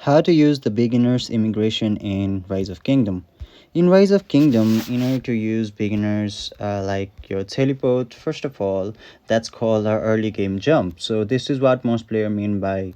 How to use the beginner's immigration in Rise of Kingdom. In Rise of Kingdom, in order to use beginners like your teleport, first of all, that's called our early game jump. So this is what most players mean by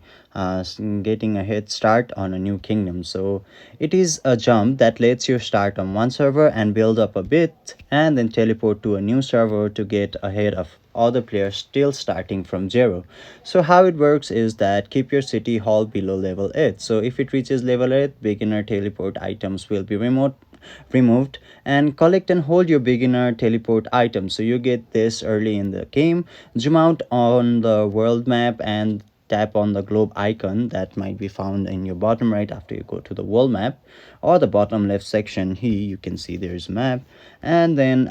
getting a head start on a new kingdom. So it is a jump that lets you start on one server and build up a bit and then teleport to a new server to get ahead of other players still starting from zero. So how it works is that keep your city hall below level 8. So if it reaches level 8, beginner teleport items will be removed, and collect and hold your beginner teleport items. So you get this early in the game. Zoom out on the world map and tap on the globe icon that might be found in your bottom right after you go to the world map, or the bottom left section here you can see there's a map. And then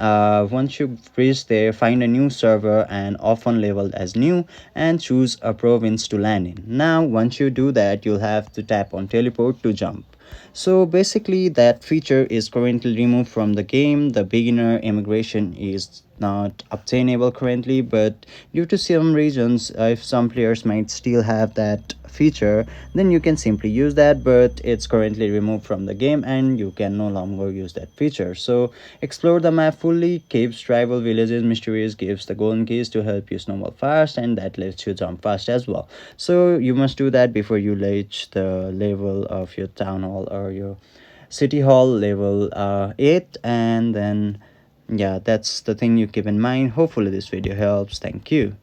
once you reach there, find a new server and often labeled as new, and choose a province to land in. Now once you do that, you'll have to tap on teleport to jump. So basically that feature is currently removed from the game. The beginner immigration is not obtainable currently, but due to some reasons, if some players might still have that feature, then you can simply use that, but it's currently removed from the game and you can no longer use that feature. So explore the map fully. Caves, tribal villages, mysterious gives the golden keys to help you snowball fast, and that lets you jump fast as well. So you must do that before you reach the level of your town hall or your city hall level 8. And then yeah, that's the thing you keep in mind. Hopefully this video helps. Thank you.